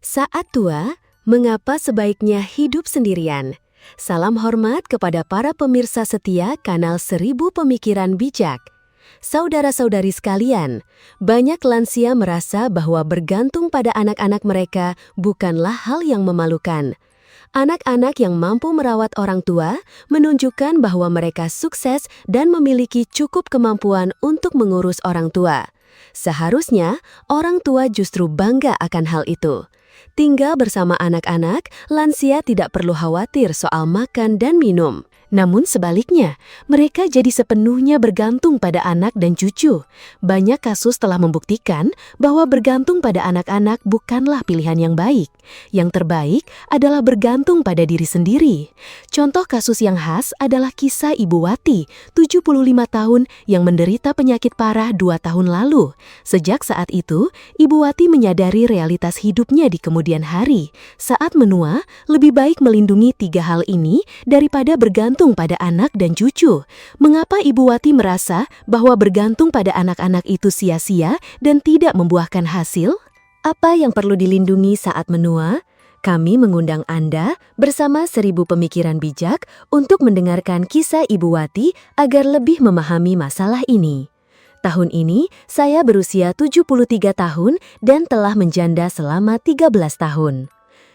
Saat tua, mengapa sebaiknya hidup sendirian? Salam hormat kepada para pemirsa setia kanal 1000 Pemikiran Bijak. Saudara-saudari sekalian, banyak lansia merasa bahwa bergantung pada anak-anak mereka bukanlah hal yang memalukan. Anak-anak yang mampu merawat orang tua menunjukkan bahwa mereka sukses dan memiliki cukup kemampuan untuk mengurus orang tua. Seharusnya, orang tua justru bangga akan hal itu. Tinggal bersama anak-anak, lansia tidak perlu khawatir soal makan dan minum. Namun sebaliknya, mereka jadi sepenuhnya bergantung pada anak dan cucu. Banyak kasus telah membuktikan bahwa bergantung pada anak-anak bukanlah pilihan yang baik. Yang terbaik adalah bergantung pada diri sendiri. Contoh kasus yang khas adalah kisah Ibu Wati, 75 tahun, yang menderita penyakit parah 2 tahun lalu. Sejak saat itu, Ibu Wati menyadari realitas hidupnya di kemudian hari. Saat menua, lebih baik melindungi 3 hal ini daripada bergantung pada anak dan cucu. Mengapa Ibu Wati merasa bahwa bergantung pada anak-anak itu sia-sia dan tidak membuahkan hasil? Apa yang perlu dilindungi saat menua? Kami mengundang Anda bersama 1000 Pemikiran Bijak untuk mendengarkan kisah Ibu Wati agar lebih memahami masalah ini. Tahun ini, saya berusia 73 tahun dan telah menjanda selama 13 tahun.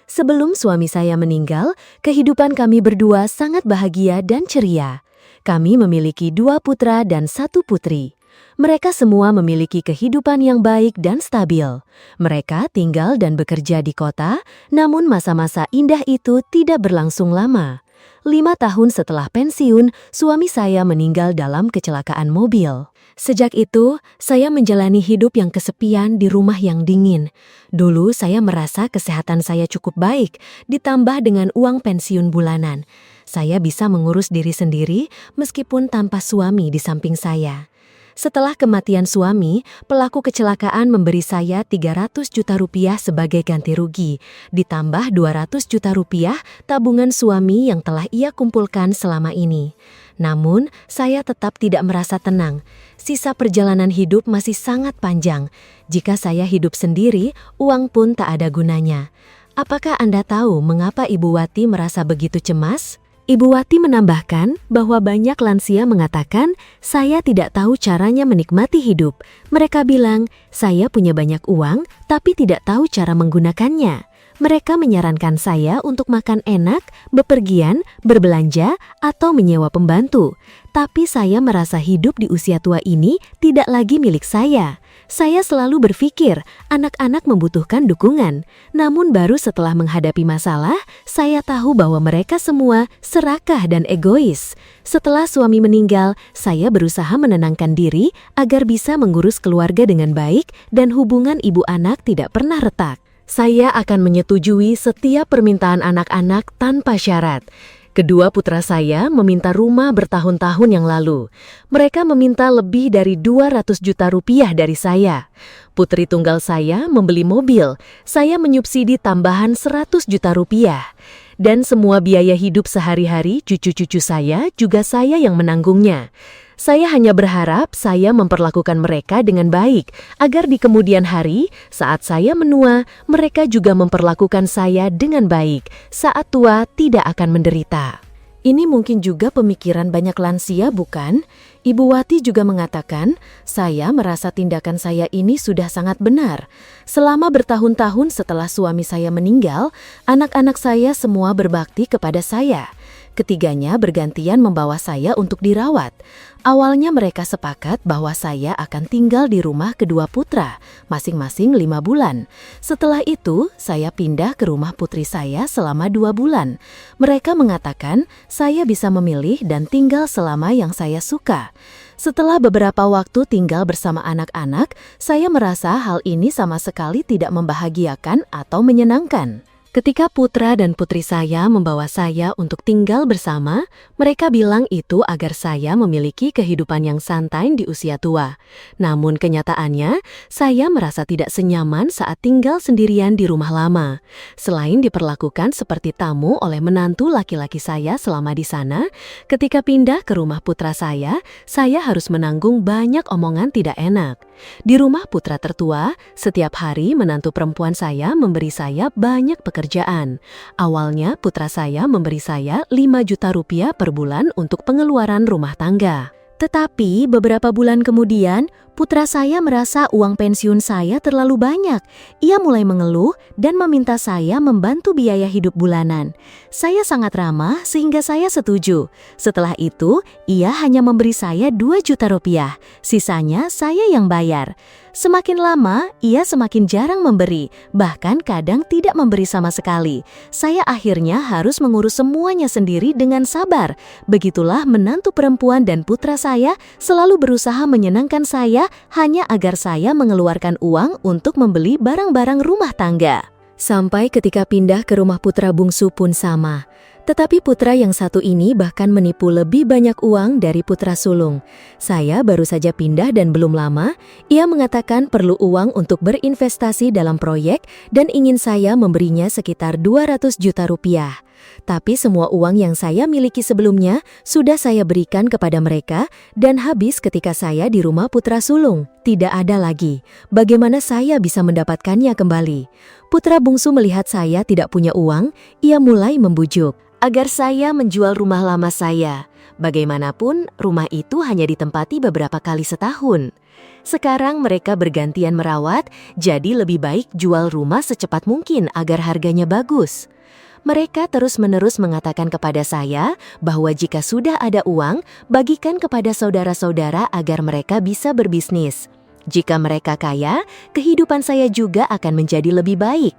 Sebelum suami saya meninggal, kehidupan kami berdua sangat bahagia dan ceria. Kami memiliki 2 putra dan 1 putri. Mereka semua memiliki kehidupan yang baik dan stabil. Mereka tinggal dan bekerja di kota, namun masa-masa indah itu tidak berlangsung lama. 5 tahun setelah pensiun, suami saya meninggal dalam kecelakaan mobil. Sejak itu, saya menjalani hidup yang kesepian di rumah yang dingin. Dulu saya merasa kesehatan saya cukup baik, ditambah dengan uang pensiun bulanan. Saya bisa mengurus diri sendiri meskipun tanpa suami di samping saya. Setelah kematian suami, pelaku kecelakaan memberi saya 300 juta rupiah sebagai ganti rugi, ditambah 200 juta rupiah tabungan suami yang telah ia kumpulkan selama ini. Namun, saya tetap tidak merasa tenang. Sisa perjalanan hidup masih sangat panjang. Jika saya hidup sendiri, uang pun tak ada gunanya. Apakah Anda tahu mengapa Ibu Wati merasa begitu cemas? Ibu Wati menambahkan bahwa banyak lansia mengatakan, saya tidak tahu caranya menikmati hidup. Mereka bilang, saya punya banyak uang, tapi tidak tahu cara menggunakannya. Mereka menyarankan saya untuk makan enak, bepergian, berbelanja, atau menyewa pembantu. Tapi saya merasa hidup di usia tua ini tidak lagi milik saya. Saya selalu berpikir anak-anak membutuhkan dukungan. Namun baru setelah menghadapi masalah, saya tahu bahwa mereka semua serakah dan egois. Setelah suami meninggal, saya berusaha menenangkan diri agar bisa mengurus keluarga dengan baik dan hubungan ibu anak tidak pernah retak. Saya akan menyetujui setiap permintaan anak-anak tanpa syarat. Kedua putra saya meminta rumah bertahun-tahun yang lalu. Mereka meminta lebih dari 200 juta rupiah dari saya. Putri tunggal saya membeli mobil. Saya menyubsidi tambahan 100 juta rupiah. Dan semua biaya hidup sehari-hari cucu-cucu saya juga saya yang menanggungnya. Saya hanya berharap saya memperlakukan mereka dengan baik, agar di kemudian hari, saat saya menua, mereka juga memperlakukan saya dengan baik. Saat tua, tidak akan menderita. Ini mungkin juga pemikiran banyak lansia, bukan? Ibu Wati juga mengatakan, saya merasa tindakan saya ini sudah sangat benar. Selama bertahun-tahun setelah suami saya meninggal, anak-anak saya semua berbakti kepada saya. Ketiganya bergantian membawa saya untuk dirawat. Awalnya mereka sepakat bahwa saya akan tinggal di rumah kedua putra, masing-masing 5 bulan. Setelah itu, saya pindah ke rumah putri saya selama 2 bulan. Mereka mengatakan saya bisa memilih dan tinggal selama yang saya suka. Setelah beberapa waktu tinggal bersama anak-anak, saya merasa hal ini sama sekali tidak membahagiakan atau menyenangkan. Ketika putra dan putri saya membawa saya untuk tinggal bersama, mereka bilang itu agar saya memiliki kehidupan yang santai di usia tua. Namun kenyataannya, saya merasa tidak senyaman saat tinggal sendirian di rumah lama. Selain diperlakukan seperti tamu oleh menantu laki-laki saya selama di sana, ketika pindah ke rumah putra saya harus menanggung banyak omongan tidak enak. Di rumah putra tertua, setiap hari menantu perempuan saya memberi saya banyak pekerjaan. Awalnya putra saya memberi saya 5 juta rupiah per bulan untuk pengeluaran rumah tangga. Tetapi beberapa bulan kemudian, putra saya merasa uang pensiun saya terlalu banyak. Ia mulai mengeluh dan meminta saya membantu biaya hidup bulanan. Saya sangat ramah sehingga saya setuju. Setelah itu, ia hanya memberi saya 2 juta rupiah. Sisanya saya yang bayar. Semakin lama, ia semakin jarang memberi, bahkan kadang tidak memberi sama sekali. Saya akhirnya harus mengurus semuanya sendiri dengan sabar. Begitulah menantu perempuan dan putra saya selalu berusaha menyenangkan saya hanya agar saya mengeluarkan uang untuk membeli barang-barang rumah tangga. Sampai ketika pindah ke rumah putra bungsu pun sama. Tetapi putra yang satu ini bahkan menipu lebih banyak uang dari putra sulung. Saya baru saja pindah dan belum lama, ia mengatakan perlu uang untuk berinvestasi dalam proyek dan ingin saya memberinya sekitar 200 juta rupiah. Tapi semua uang yang saya miliki sebelumnya sudah saya berikan kepada mereka dan habis ketika saya di rumah putra sulung. Tidak ada lagi. Bagaimana saya bisa mendapatkannya kembali? Putra bungsu melihat saya tidak punya uang, ia mulai membujuk agar saya menjual rumah lama saya. Bagaimanapun, rumah itu hanya ditempati beberapa kali setahun. Sekarang mereka bergantian merawat, jadi lebih baik jual rumah secepat mungkin agar harganya bagus. Mereka terus-menerus mengatakan kepada saya bahwa jika sudah ada uang, bagikan kepada saudara-saudara agar mereka bisa berbisnis. Jika mereka kaya, kehidupan saya juga akan menjadi lebih baik.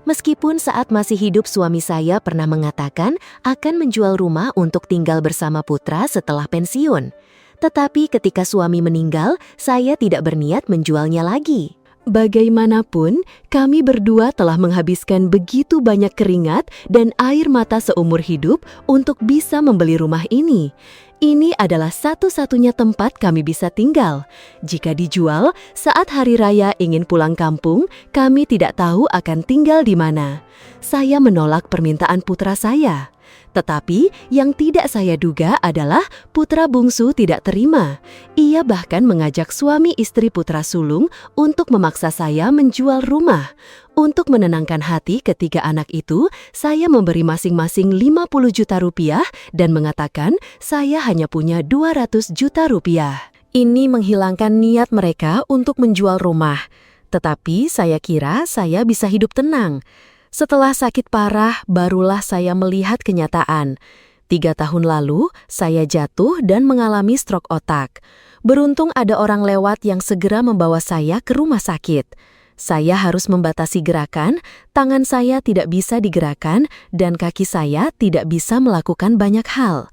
Meskipun saat masih hidup suami saya pernah mengatakan akan menjual rumah untuk tinggal bersama putra setelah pensiun. Tetapi ketika suami meninggal, saya tidak berniat menjualnya lagi. Bagaimanapun, kami berdua telah menghabiskan begitu banyak keringat dan air mata seumur hidup untuk bisa membeli rumah ini. Ini adalah satu-satunya tempat kami bisa tinggal. Jika dijual, saat hari raya ingin pulang kampung, kami tidak tahu akan tinggal di mana. Saya menolak permintaan putra saya. Tetapi yang tidak saya duga adalah putra bungsu tidak terima. Ia bahkan mengajak suami istri putra sulung untuk memaksa saya menjual rumah. Untuk menenangkan hati ketiga anak itu, saya memberi masing-masing 50 juta rupiah dan mengatakan saya hanya punya 200 juta rupiah. Ini menghilangkan niat mereka untuk menjual rumah. Tetapi saya kira saya bisa hidup tenang. Setelah sakit parah, barulah saya melihat kenyataan. 3 tahun lalu, saya jatuh dan mengalami stroke otak. Beruntung ada orang lewat yang segera membawa saya ke rumah sakit. Saya harus membatasi gerakan, tangan saya tidak bisa digerakkan, dan kaki saya tidak bisa melakukan banyak hal.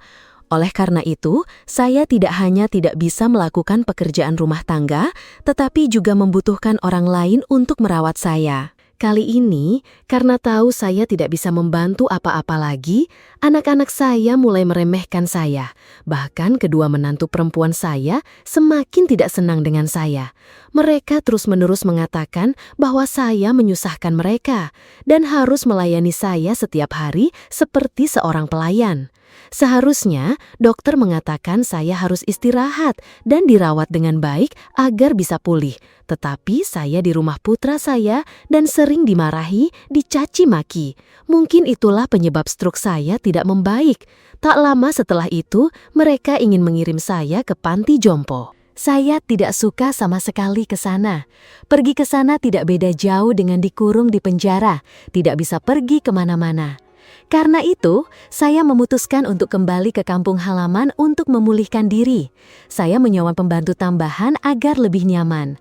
Oleh karena itu, saya tidak hanya tidak bisa melakukan pekerjaan rumah tangga, tetapi juga membutuhkan orang lain untuk merawat saya. Kali ini, karena tahu saya tidak bisa membantu apa-apa lagi, anak-anak saya mulai meremehkan saya. Bahkan kedua menantu perempuan saya semakin tidak senang dengan saya. Mereka terus-menerus mengatakan bahwa saya menyusahkan mereka dan harus melayani saya setiap hari seperti seorang pelayan. Seharusnya, dokter mengatakan saya harus istirahat dan dirawat dengan baik agar bisa pulih. Tetapi saya di rumah putra saya dan sering dimarahi, dicaci maki. Mungkin itulah penyebab stroke saya tidak membaik. Tak lama setelah itu, mereka ingin mengirim saya ke panti jompo. Saya tidak suka sama sekali ke sana. Pergi ke sana tidak beda jauh dengan dikurung di penjara, tidak bisa pergi kemana-mana. Karena itu, saya memutuskan untuk kembali ke kampung halaman untuk memulihkan diri. Saya menyewa pembantu tambahan agar lebih nyaman.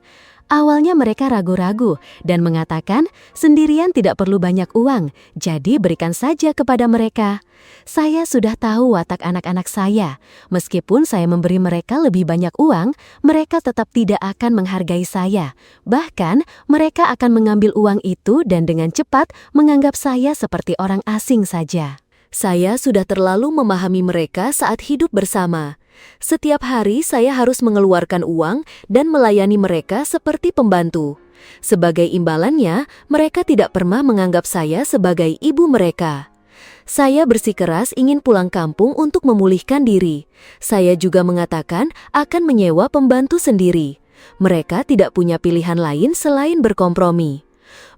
Awalnya mereka ragu-ragu dan mengatakan sendirian tidak perlu banyak uang, jadi berikan saja kepada mereka. Saya sudah tahu watak anak-anak saya. Meskipun saya memberi mereka lebih banyak uang, mereka tetap tidak akan menghargai saya. Bahkan, mereka akan mengambil uang itu dan dengan cepat menganggap saya seperti orang asing saja. Saya sudah terlalu memahami mereka saat hidup bersama. Setiap hari saya harus mengeluarkan uang dan melayani mereka seperti pembantu. Sebagai imbalannya, mereka tidak pernah menganggap saya sebagai ibu mereka. Saya bersikeras ingin pulang kampung untuk memulihkan diri. Saya juga mengatakan akan menyewa pembantu sendiri. Mereka tidak punya pilihan lain selain berkompromi.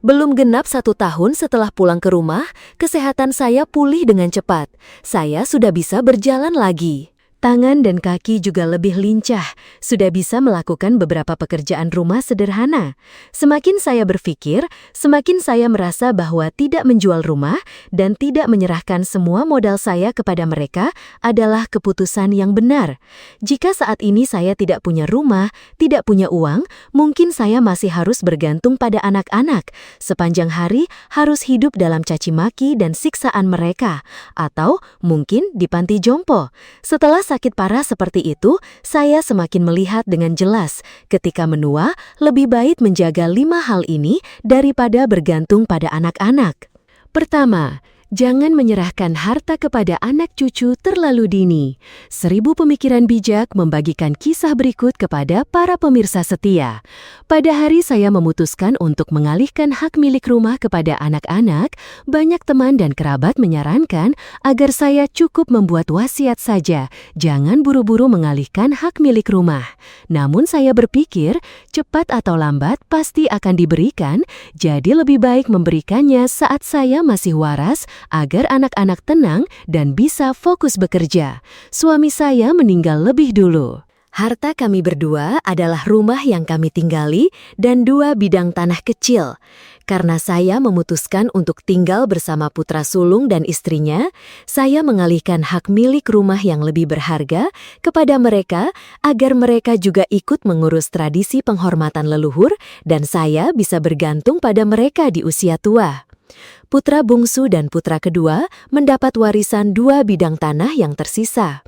Belum genap 1 tahun setelah pulang ke rumah, kesehatan saya pulih dengan cepat. Saya sudah bisa berjalan lagi. Tangan dan kaki juga lebih lincah, sudah bisa melakukan beberapa pekerjaan rumah sederhana. Semakin saya berpikir, semakin saya merasa bahwa tidak menjual rumah dan tidak menyerahkan semua modal saya kepada mereka adalah keputusan yang benar. Jika saat ini saya tidak punya rumah, tidak punya uang, mungkin saya masih harus bergantung pada anak-anak. Sepanjang hari harus hidup dalam caci maki dan siksaan mereka, atau mungkin di panti jompo. Setelah sakit parah seperti itu, saya semakin melihat dengan jelas. Ketika menua, lebih baik menjaga 5 hal ini daripada bergantung pada anak-anak. Pertama, jangan menyerahkan harta kepada anak cucu terlalu dini. 1000 Pemikiran Bijak membagikan kisah berikut kepada para pemirsa setia. Pada hari saya memutuskan untuk mengalihkan hak milik rumah kepada anak-anak, banyak teman dan kerabat menyarankan agar saya cukup membuat wasiat saja, jangan buru-buru mengalihkan hak milik rumah. Namun saya berpikir, cepat atau lambat pasti akan diberikan, jadi lebih baik memberikannya saat saya masih waras, agar anak-anak tenang dan bisa fokus bekerja. Suami saya meninggal lebih dulu. Harta kami berdua adalah rumah yang kami tinggali dan 2 bidang tanah kecil. Karena saya memutuskan untuk tinggal bersama putra sulung dan istrinya, saya mengalihkan hak milik rumah yang lebih berharga kepada mereka agar mereka juga ikut mengurus tradisi penghormatan leluhur dan saya bisa bergantung pada mereka di usia tua. Putra bungsu dan putra kedua mendapat warisan 2 bidang tanah yang tersisa.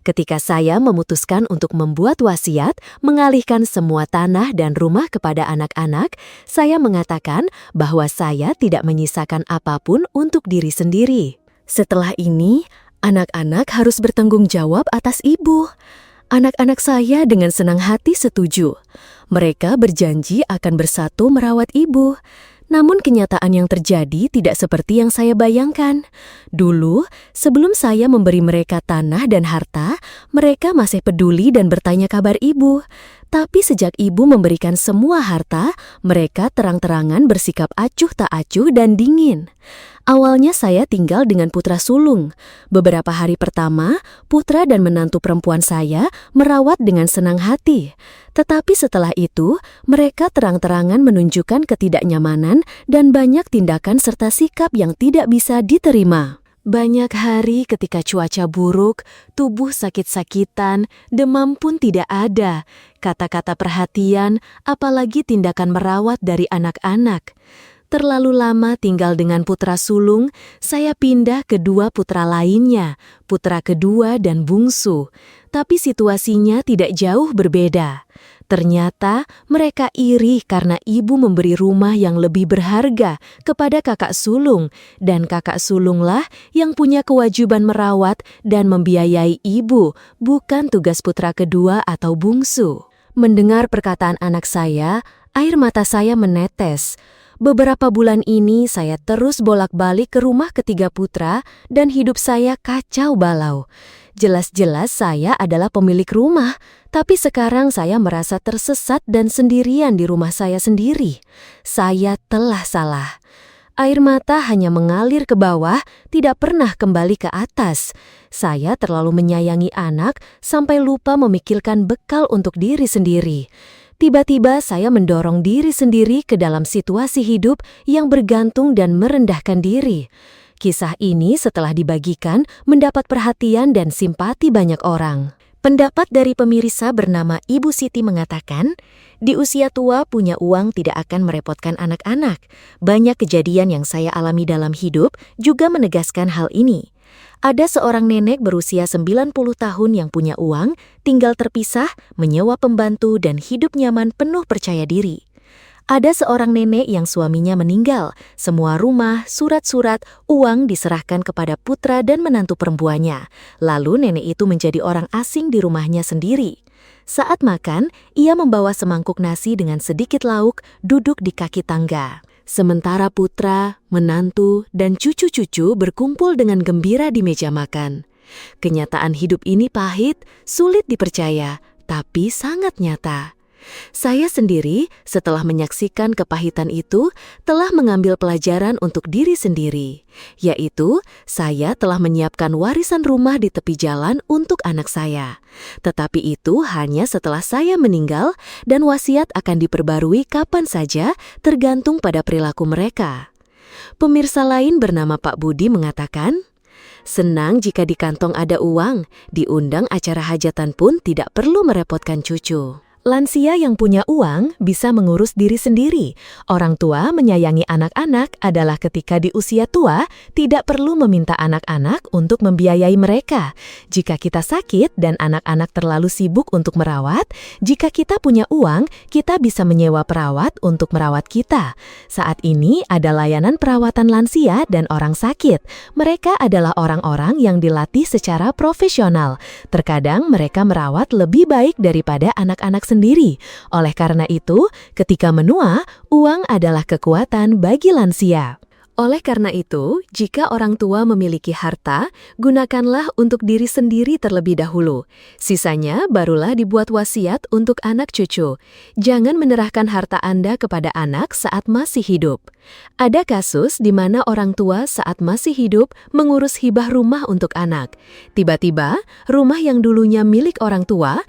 Ketika saya memutuskan untuk membuat wasiat, mengalihkan semua tanah dan rumah kepada anak-anak, saya mengatakan bahwa saya tidak menyisakan apapun untuk diri sendiri. Setelah ini, anak-anak harus bertanggung jawab atas ibu. Anak-anak saya dengan senang hati setuju. Mereka berjanji akan bersatu merawat ibu. Namun kenyataan yang terjadi tidak seperti yang saya bayangkan. Dulu, sebelum saya memberi mereka tanah dan harta, mereka masih peduli dan bertanya kabar ibu. Tapi sejak ibu memberikan semua harta, mereka terang-terangan bersikap acuh tak acuh dan dingin. Awalnya saya tinggal dengan putra sulung. Beberapa hari pertama, putra dan menantu perempuan saya merawat dengan senang hati. Tetapi setelah itu, mereka terang-terangan menunjukkan ketidaknyamanan dan banyak tindakan serta sikap yang tidak bisa diterima. Banyak hari ketika cuaca buruk, tubuh sakit-sakitan, demam pun tidak ada. Kata-kata perhatian, apalagi tindakan merawat dari anak-anak. Terlalu lama tinggal dengan putra sulung, saya pindah ke 2 putra lainnya, putra kedua dan bungsu. Tapi situasinya tidak jauh berbeda. Ternyata mereka iri karena ibu memberi rumah yang lebih berharga kepada kakak sulung, dan kakak sulunglah yang punya kewajiban merawat dan membiayai ibu, bukan tugas putra kedua atau bungsu. Mendengar perkataan anak saya, air mata saya menetes. Beberapa bulan ini saya terus bolak-balik ke rumah ketiga putra dan hidup saya kacau balau. Jelas-jelas saya adalah pemilik rumah, tapi sekarang saya merasa tersesat dan sendirian di rumah saya sendiri. Saya telah salah. Air mata hanya mengalir ke bawah, tidak pernah kembali ke atas. Saya terlalu menyayangi anak sampai lupa memikirkan bekal untuk diri sendiri. Tiba-tiba saya mendorong diri sendiri ke dalam situasi hidup yang bergantung dan merendahkan diri. Kisah ini setelah dibagikan mendapat perhatian dan simpati banyak orang. Pendapat dari pemirsa bernama Ibu Siti mengatakan, di usia tua punya uang tidak akan merepotkan anak-anak. Banyak kejadian yang saya alami dalam hidup juga menegaskan hal ini. Ada seorang nenek berusia 90 tahun yang punya uang, tinggal terpisah, menyewa pembantu dan hidup nyaman penuh percaya diri. Ada seorang nenek yang suaminya meninggal, semua rumah, surat-surat, uang diserahkan kepada putra dan menantu perempuannya. Lalu nenek itu menjadi orang asing di rumahnya sendiri. Saat makan, ia membawa semangkuk nasi dengan sedikit lauk, duduk di kaki tangga. Sementara putra, menantu, dan cucu-cucu berkumpul dengan gembira di meja makan. Kenyataan hidup ini pahit, sulit dipercaya, tapi sangat nyata. Saya sendiri, setelah menyaksikan kepahitan itu, telah mengambil pelajaran untuk diri sendiri, yaitu saya telah menyiapkan warisan rumah di tepi jalan untuk anak saya. Tetapi itu hanya setelah saya meninggal dan wasiat akan diperbarui kapan saja tergantung pada perilaku mereka. Pemirsa lain bernama Pak Budi mengatakan, senang jika di kantong ada uang, diundang acara hajatan pun tidak perlu merepotkan cucu. Lansia yang punya uang bisa mengurus diri sendiri. Orang tua menyayangi anak-anak adalah ketika di usia tua tidak perlu meminta anak-anak untuk membiayai mereka. Jika kita sakit dan anak-anak terlalu sibuk untuk merawat, jika kita punya uang, kita bisa menyewa perawat untuk merawat kita. Saat ini ada layanan perawatan lansia dan orang sakit. Mereka adalah orang-orang yang dilatih secara profesional. Terkadang mereka merawat lebih baik daripada anak-anak sendiri. Oleh karena itu, ketika menua, uang adalah kekuatan bagi lansia. Oleh karena itu, jika orang tua memiliki harta, gunakanlah untuk diri sendiri terlebih dahulu. Sisanya barulah dibuat wasiat untuk anak cucu. Jangan menyerahkan harta Anda kepada anak saat masih hidup. Ada kasus di mana orang tua saat masih hidup mengurus hibah rumah untuk anak. Tiba-tiba, rumah yang dulunya milik orang tua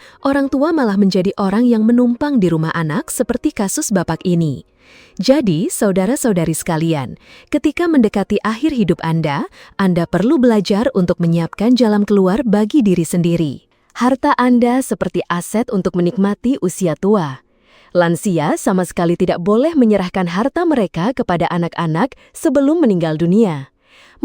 malah menjadi orang yang menumpang di rumah anak seperti kasus bapak ini. Jadi, saudara-saudari sekalian, ketika mendekati akhir hidup Anda perlu belajar untuk menyiapkan jalan keluar bagi diri sendiri. Harta Anda seperti aset untuk menikmati usia tua. Lansia sama sekali tidak boleh menyerahkan harta mereka kepada anak-anak sebelum meninggal dunia.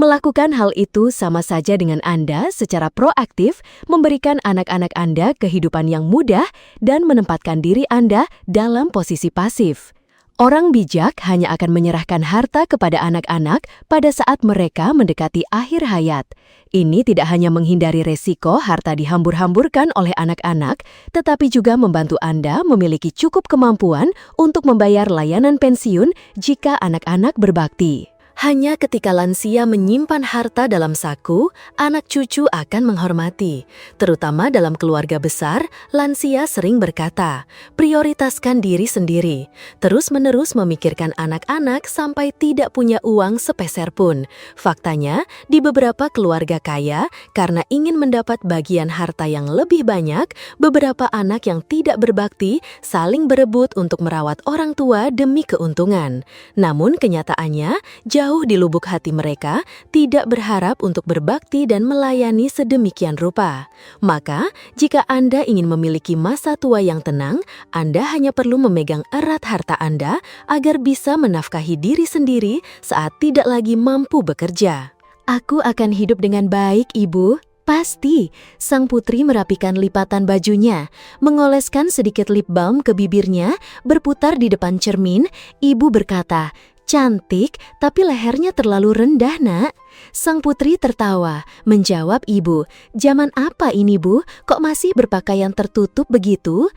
Melakukan hal itu sama saja dengan Anda secara proaktif memberikan anak-anak Anda kehidupan yang mudah dan menempatkan diri Anda dalam posisi pasif. Orang bijak hanya akan menyerahkan harta kepada anak-anak pada saat mereka mendekati akhir hayat. Ini tidak hanya menghindari resiko harta dihambur-hamburkan oleh anak-anak, tetapi juga membantu Anda memiliki cukup kemampuan untuk membayar layanan pensiun jika anak-anak berbakti. Hanya ketika lansia menyimpan harta dalam saku, anak cucu akan menghormati. Terutama dalam keluarga besar, lansia sering berkata, prioritaskan diri sendiri. Terus-menerus memikirkan anak-anak sampai tidak punya uang sepeser pun. Faktanya, di beberapa keluarga kaya, karena ingin mendapat bagian harta yang lebih banyak, beberapa anak yang tidak berbakti saling berebut untuk merawat orang tua demi keuntungan. Namun kenyataannya, jauh di lubuk hati mereka tidak berharap untuk berbakti dan melayani sedemikian rupa. Maka, jika Anda ingin memiliki masa tua yang tenang, Anda hanya perlu memegang erat harta Anda agar bisa menafkahi diri sendiri saat tidak lagi mampu bekerja. Aku akan hidup dengan baik, Ibu. Pasti, sang putri merapikan lipatan bajunya, mengoleskan sedikit lip balm ke bibirnya, berputar di depan cermin. Ibu berkata, cantik, tapi lehernya terlalu rendah, Nak. Sang putri tertawa, menjawab ibu, zaman apa ini, Bu? Kok masih berpakaian tertutup begitu?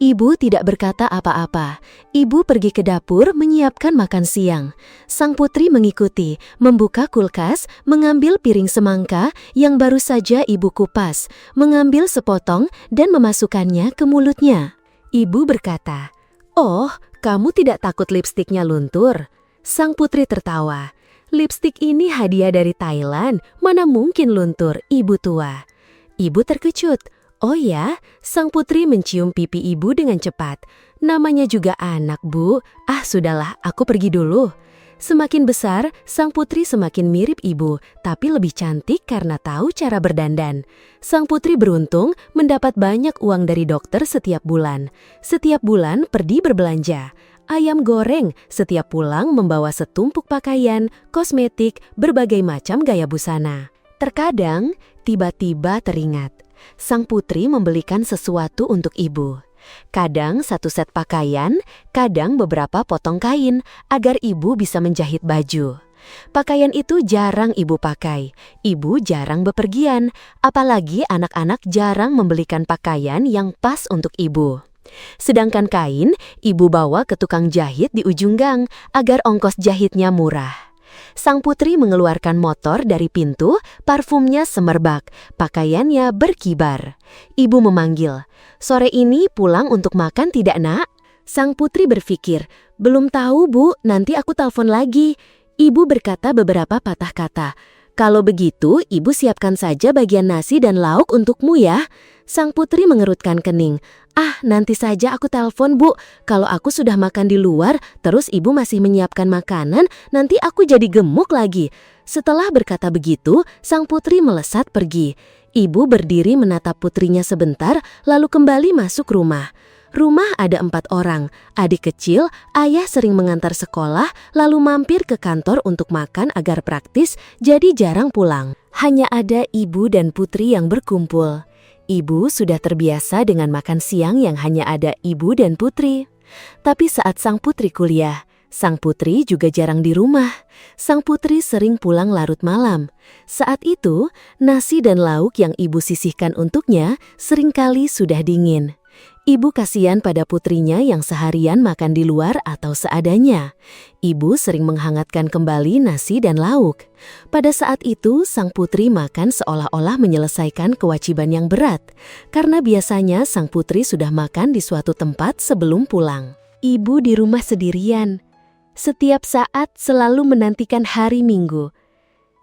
Ibu tidak berkata apa-apa. Ibu pergi ke dapur menyiapkan makan siang. Sang putri mengikuti, membuka kulkas, mengambil piring semangka yang baru saja ibu kupas, mengambil sepotong dan memasukkannya ke mulutnya. Ibu berkata, "Oh, kamu tidak takut lipstiknya luntur?" Sang putri tertawa. "Lipstik ini hadiah dari Thailand, mana mungkin luntur, ibu tua." Ibu terkejut. "Oh ya?" Sang putri mencium pipi ibu dengan cepat. "Namanya juga anak, Bu. Ah, sudahlah, aku pergi dulu." Semakin besar, sang putri semakin mirip ibu, tapi lebih cantik karena tahu cara berdandan. Sang putri beruntung mendapat banyak uang dari dokter setiap bulan. Setiap bulan pergi berbelanja. Ayam goreng, setiap pulang membawa setumpuk pakaian, kosmetik, berbagai macam gaya busana. Terkadang, tiba-tiba teringat, sang putri membelikan sesuatu untuk ibu. Kadang satu set pakaian, kadang beberapa potong kain, agar ibu bisa menjahit baju. Pakaian itu jarang ibu pakai. Ibu jarang bepergian, apalagi anak-anak jarang membelikan pakaian yang pas untuk ibu. Sedangkan kain, ibu bawa ke tukang jahit di ujung gang, agar ongkos jahitnya murah. Sang putri mengeluarkan motor dari pintu, parfumnya semerbak, pakaiannya berkibar. Ibu memanggil, "Sore ini pulang untuk makan tidak, Nak?" Sang putri berpikir, "Belum tahu, Bu, nanti aku telepon lagi." Ibu berkata beberapa patah kata. "Kalau begitu, Ibu siapkan saja bagian nasi dan lauk untukmu ya." Sang putri mengerutkan kening. "Ah, nanti saja aku telepon, Bu. Kalau aku sudah makan di luar, terus Ibu masih menyiapkan makanan, nanti aku jadi gemuk lagi." Setelah berkata begitu, sang putri melesat pergi. Ibu berdiri menatap putrinya sebentar, lalu kembali masuk rumah. Rumah ada 4 orang, adik kecil, ayah sering mengantar sekolah, lalu mampir ke kantor untuk makan agar praktis, jadi jarang pulang. Hanya ada ibu dan putri yang berkumpul. Ibu sudah terbiasa dengan makan siang yang hanya ada ibu dan putri. Tapi saat sang putri kuliah, sang putri juga jarang di rumah. Sang putri sering pulang larut malam. Saat itu, nasi dan lauk yang ibu sisihkan untuknya seringkali sudah dingin. Ibu kasihan pada putrinya yang seharian makan di luar atau seadanya. Ibu sering menghangatkan kembali nasi dan lauk. Pada saat itu, sang putri makan seolah-olah menyelesaikan kewajiban yang berat, karena biasanya sang putri sudah makan di suatu tempat sebelum pulang. Ibu di rumah sendirian. Setiap saat selalu menantikan hari Minggu.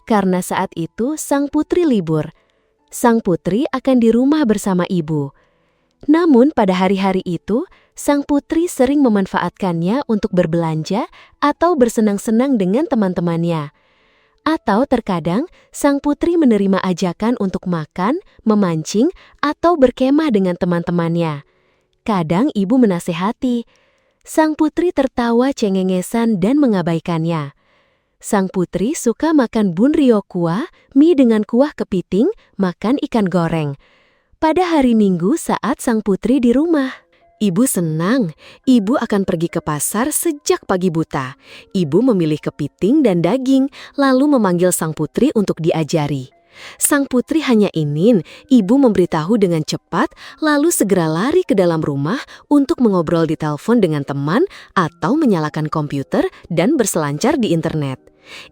Karena saat itu sang putri libur. Sang putri akan di rumah bersama ibu. Namun pada hari-hari itu, sang putri sering memanfaatkannya untuk berbelanja atau bersenang-senang dengan teman-temannya. Atau terkadang, sang putri menerima ajakan untuk makan, memancing, atau berkemah dengan teman-temannya. Kadang ibu menasehati. Sang putri tertawa cengengesan dan mengabaikannya. Sang putri suka makan bunrio kuah, mie dengan kuah kepiting, makan ikan goreng. Pada hari Minggu saat sang putri di rumah, ibu senang. Ibu akan pergi ke pasar sejak pagi buta. Ibu memilih kepiting dan daging, lalu memanggil sang putri untuk diajari. Sang putri hanya ingin ibu memberitahu dengan cepat, lalu segera lari ke dalam rumah untuk mengobrol di telepon dengan teman atau menyalakan komputer dan berselancar di internet.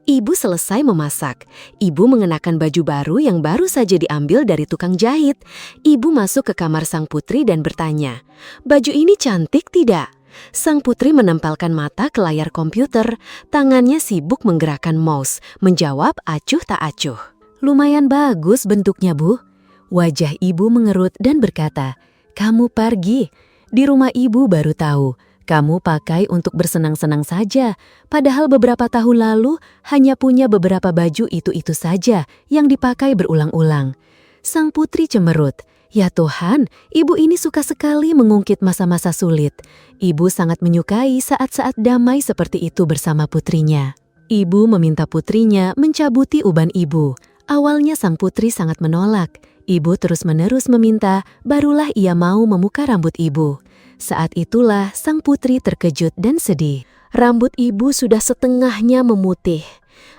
Ibu selesai memasak. Ibu mengenakan baju baru yang baru saja diambil dari tukang jahit. Ibu masuk ke kamar sang putri dan bertanya, "Baju ini cantik tidak?" Sang putri menempelkan mata ke layar komputer. Tangannya sibuk menggerakkan mouse, menjawab acuh tak acuh. "Lumayan bagus bentuknya, Bu." Wajah ibu mengerut dan berkata, "Kamu pergi. Di rumah ibu baru tahu. Kamu pakai untuk bersenang-senang saja, padahal beberapa tahun lalu hanya punya beberapa baju itu-itu saja yang dipakai berulang-ulang." Sang putri cemerut. "Ya Tuhan, ibu ini suka sekali mengungkit masa-masa sulit." Ibu sangat menyukai saat-saat damai seperti itu bersama putrinya. Ibu meminta putrinya mencabuti uban ibu. Awalnya sang putri sangat menolak. Ibu terus-menerus meminta, barulah ia mau memuka rambut ibu. Saat itulah sang putri terkejut dan sedih. Rambut ibu sudah setengahnya memutih.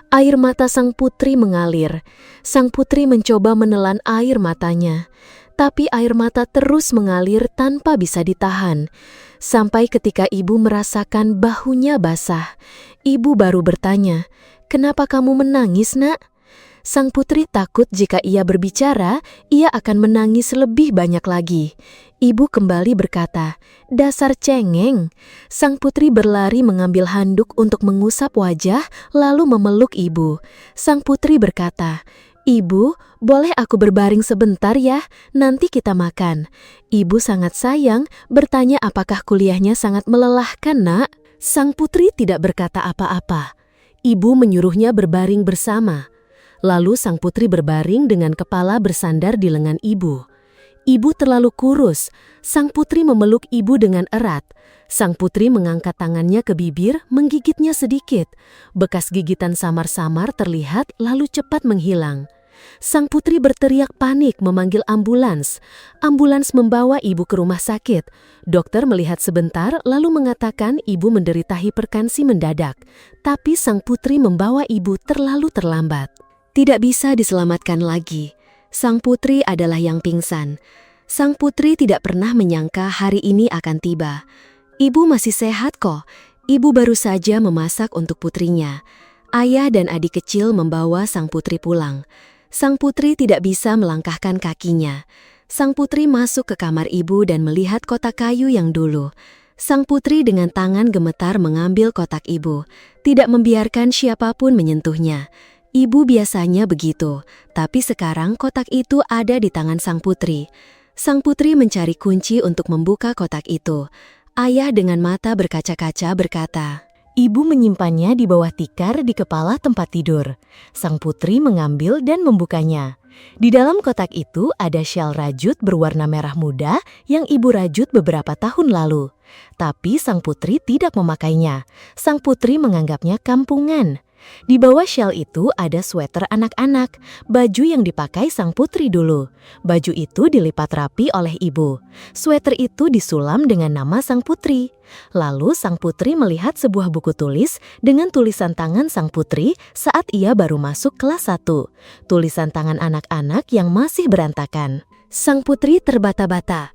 Air mata sang putri mengalir. Sang putri mencoba menelan air matanya. Tapi air mata terus mengalir tanpa bisa ditahan. Sampai ketika ibu merasakan bahunya basah. Ibu baru bertanya, "Kenapa kamu menangis, Nak?" Sang putri takut jika ia berbicara, ia akan menangis lebih banyak lagi. Ibu kembali berkata, "Dasar cengeng." Sang putri berlari mengambil handuk untuk mengusap wajah, lalu memeluk ibu. Sang putri berkata, "Ibu, boleh aku berbaring sebentar ya? Nanti kita makan." Ibu sangat sayang, bertanya apakah kuliahnya sangat melelahkan, Nak. Sang putri tidak berkata apa-apa. Ibu menyuruhnya berbaring bersama. Lalu sang putri berbaring dengan kepala bersandar di lengan ibu. Ibu terlalu kurus. Sang putri memeluk ibu dengan erat. Sang putri mengangkat tangannya ke bibir, menggigitnya sedikit. Bekas gigitan samar-samar terlihat lalu cepat menghilang. Sang putri berteriak panik memanggil ambulans. Ambulans membawa ibu ke rumah sakit. Dokter melihat sebentar lalu mengatakan ibu menderita hipertensi mendadak. Tapi sang putri membawa ibu terlalu terlambat. Tidak bisa diselamatkan lagi. Sang putri adalah yang pingsan. Sang putri tidak pernah menyangka hari ini akan tiba. Ibu masih sehat kok. Ibu baru saja memasak untuk putrinya. Ayah dan adik kecil membawa sang putri pulang. Sang putri tidak bisa melangkahkan kakinya. Sang putri masuk ke kamar ibu dan melihat kotak kayu yang dulu. Sang putri dengan tangan gemetar mengambil kotak ibu, tidak membiarkan siapapun menyentuhnya. Ibu biasanya begitu, tapi sekarang kotak itu ada di tangan sang putri. Sang putri mencari kunci untuk membuka kotak itu. Ayah dengan mata berkaca-kaca berkata, Ibu menyimpannya di bawah tikar di kepala tempat tidur. Sang putri mengambil dan membukanya. Di dalam kotak itu ada syal rajut berwarna merah muda yang ibu rajut beberapa tahun lalu. Tapi sang putri tidak memakainya. Sang putri menganggapnya kampungan. Di bawah syal itu ada sweter anak-anak, baju yang dipakai sang putri dulu. Baju itu dilipat rapi oleh ibu. Sweter itu disulam dengan nama sang putri. Lalu sang putri melihat sebuah buku tulis dengan tulisan tangan sang putri saat ia baru masuk kelas 1. Tulisan tangan anak-anak yang masih berantakan. Sang putri terbata-bata.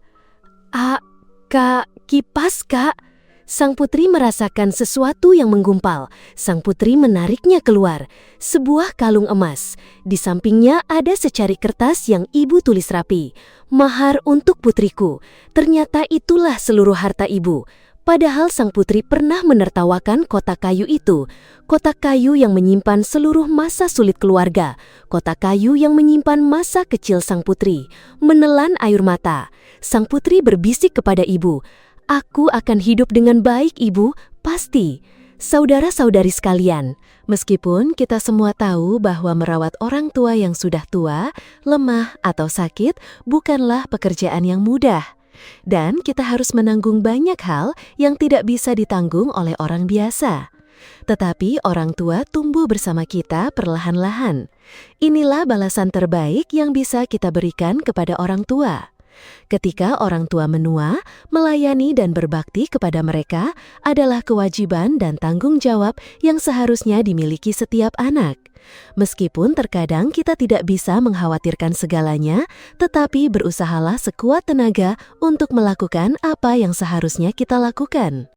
Kak, kipas kak. Sang putri merasakan sesuatu yang menggumpal. Sang putri menariknya keluar. Sebuah kalung emas. Di sampingnya ada secari kertas yang ibu tulis rapi. Mahar untuk putriku. Ternyata itulah seluruh harta ibu. Padahal sang putri pernah menertawakan kotak kayu itu. Kotak kayu yang menyimpan seluruh masa sulit keluarga. Kotak kayu yang menyimpan masa kecil sang putri. Menelan air mata. Sang putri berbisik kepada ibu, "Aku akan hidup dengan baik, Ibu, pasti." Saudara-saudari sekalian, meskipun kita semua tahu bahwa merawat orang tua yang sudah tua, lemah, atau sakit bukanlah pekerjaan yang mudah. Dan kita harus menanggung banyak hal yang tidak bisa ditanggung oleh orang biasa. Tetapi orang tua tumbuh bersama kita perlahan-lahan. Inilah balasan terbaik yang bisa kita berikan kepada orang tua. Ketika orang tua menua, melayani dan berbakti kepada mereka adalah kewajiban dan tanggung jawab yang seharusnya dimiliki setiap anak. Meskipun terkadang kita tidak bisa mengkhawatirkan segalanya, tetapi berusahalah sekuat tenaga untuk melakukan apa yang seharusnya kita lakukan.